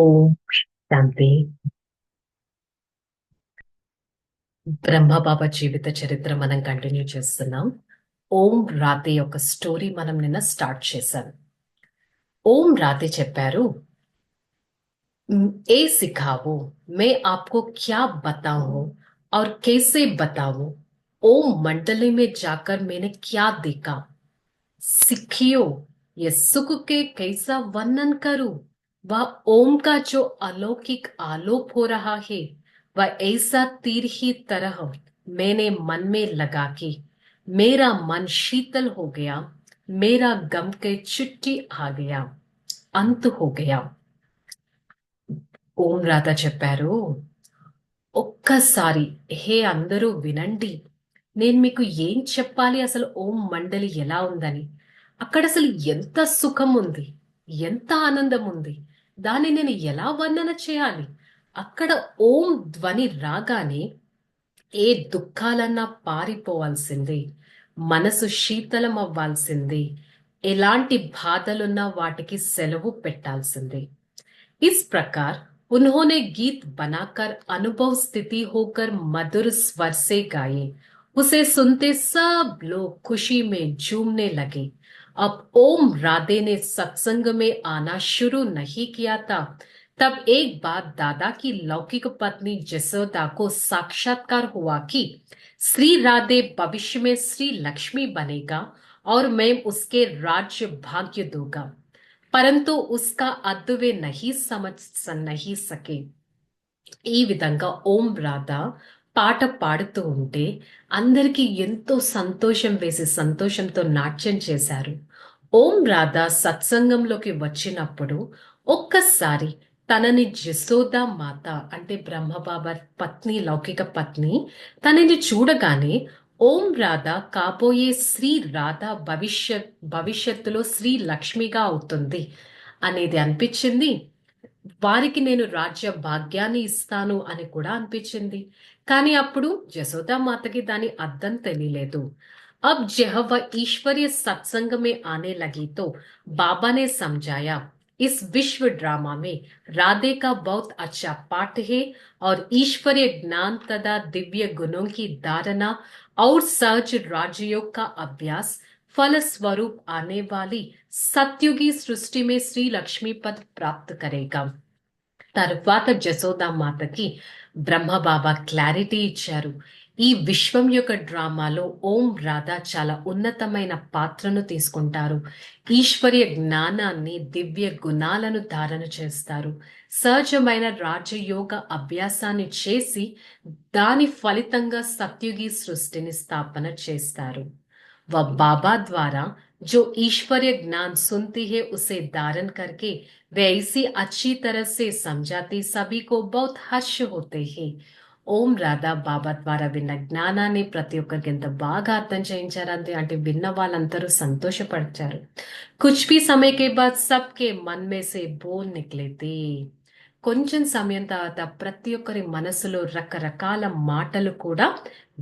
ఓం శాంతి. బ్రహ్మబాబా జీవిత చరిత్ర మనం కంటిన్యూ చేస్తున్నాం. ఓం రాతే యొక్క స్టోరీ మనం నిన్న స్టార్ట్ చేశాం. ఓం రాతే చెప్పారు, ఏ సిఖావో मैं आपको क्या बताऊं और कैसे बताऊं। ओम मंडली में जाकर मैंने क्या देखा, सिखियो ये सुख के कैसा वर्णन करूं। वह ओम का जो अलौकिक आलोप हो रहा है, वह ऐसा तीर ही तरह मैंने मन में लगा कि मेरा मन शीतल हो गया, मेरा गम के चिट्ठी आ गया, अंत हो गया। ఓం రాధ చెప్పారు, ఒక్కసారి హే అందరూ వినండి, నేను మీకు ఏం చెప్పాలి, అసలు ఓం మండలి ఎలా ఉందని. అక్కడ అసలు ఎంత సుఖం ఉంది, ఎంత ఆనందం ఉంది, దాన్ని నేను ఎలా వర్ణన చేయాలి. అక్కడ ఓం ధ్వని రాగానే ఏ దుఃఖాలన్నా పారిపోవాల్సిందే, మనసు శీతలం అవ్వాల్సిందే, ఎలాంటి బాధలున్నా వాటికి సెలవు పెట్టాల్సిందే. इस प्रकार उन्होंने गीत बनाकर अनुभव स्थिति होकर मधुर स्वर से गाए। उसे सुनते सब लोग खुशी में झूमने लगे। अब ओम राधे ने सत्संग में आना शुरू नहीं किया था, तब एक बार दादा की लौकिक पत्नी जसोदा को साक्षात्कार हुआ कि श्री राधे भविष्य में श्री लक्ष्मी बनेगा और मैं उसके राज्य भाग्य दूंगा। परंतु उसका अर्थ वे नहीं सके। ఈ విధంగా ఓం రాధ పాట పాడుతూ ఉంటే అందరికీ ఎంతో సంతోషం వేసి సంతోషంతో నాట్యం చేశారు. ఓం రాధ సత్సంగంలోకి వచ్చినప్పుడు ఒక్కసారి తనని జసోదా మాత అంటే బ్రహ్మబాబా పత్ని, లౌకిక పత్ని, తనని చూడగానే ఓం రాధ కాబోయే శ్రీ రాధ భవిష్యత్తులో శ్రీ లక్ష్మిగా అవుతుంది అనేది అనిపించింది. వారికి నేను రాజ్య భాగ్యాన్ని ఇస్తాను అని కూడా అనిపించింది. కానీ అప్పుడు జసోదా మాతకి దాని అర్థం తెలియలేదు. अब जब वह ईश्वरीय सत्संग में आने लगी तो बाबा ने समझाया, इस विश्व ड्रामा में राधे का बहुत अच्छा पाठ है और ईश्वरीय ज्ञान तथा दिव्य गुणों की धारणा और सहज राजयोग का अभ्यास फल स्वरूप आने वाली सत्युगी सृष्टि में श्री लक्ष्मी पद प्राप्त करेगा। తర్వాత జసోదా మాతకి బ్రహ్మబాబా క్లారిటీ ఇచ్చారు. ఈ విశ్వం యొక్క డ్రామాలో ఓం రాధ చాలా ఉన్నతమైన పాత్రను తీసుకుంటారు. ఈశ్వర్య జ్ఞానాన్ని, దివ్య గుణాలను ధారణ చేస్తారు. సహజమైన రాజయోగ అభ్యాసాన్ని చేసి దాని ఫలితంగా సత్యుగి సృష్టిని స్థాపన చేస్తారు. वह बाबा द्वारा जो ईश्वरीय ज्ञान सुनती है उसे धारण करके वे ऐसी अच्छी तरह से समझाती, सभी को बहुत हर्ष होते हैं। ఓం రాధా బాబా ద్వారా విన్న జ్ఞానాన్ని ప్రతి ఒక్కరికి ఎంత బాగా అర్థం చేయించారంటే అంటే విన్న వాళ్ళందరూ సంతోషపడ్డారు. కుచ్ భీ సమయ కే బాద్ సబ్ కే మన్ మే సే బోల్ నిక్లే థే. కొంచెం సమయం తర్వాత ప్రతి ఒక్కరి మనసులో రకరకాల మాటలు కూడా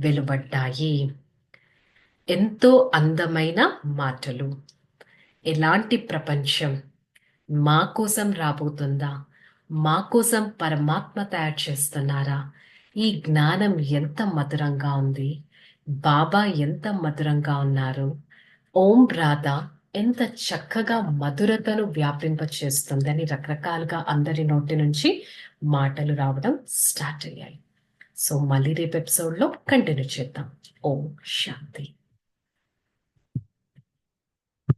వెలువడ్డాయి. ఎంతో అందమైన మాటలు. ఎలాంటి ప్రపంచం మా కోసం రాబోతుందా, మా కోసం పరమాత్మ తయారు చేస్తున్నారా, ఈ జ్ఞానం ఎంత మధురంగా ఉంది, బాబా ఎంత మధురంగా ఉన్నారు, ఓం రాధ ఎంత చక్కగా మధురతను వ్యాపింప చేస్తుంది అని రకరకాలుగా అందరి నోటి నుంచి మాటలు రావడం స్టార్ట్ అయ్యాయి. సో మళ్ళీ రేపు ఎపిసోడ్లో కంటిన్యూ చేద్దాం. ఓం శాంతి.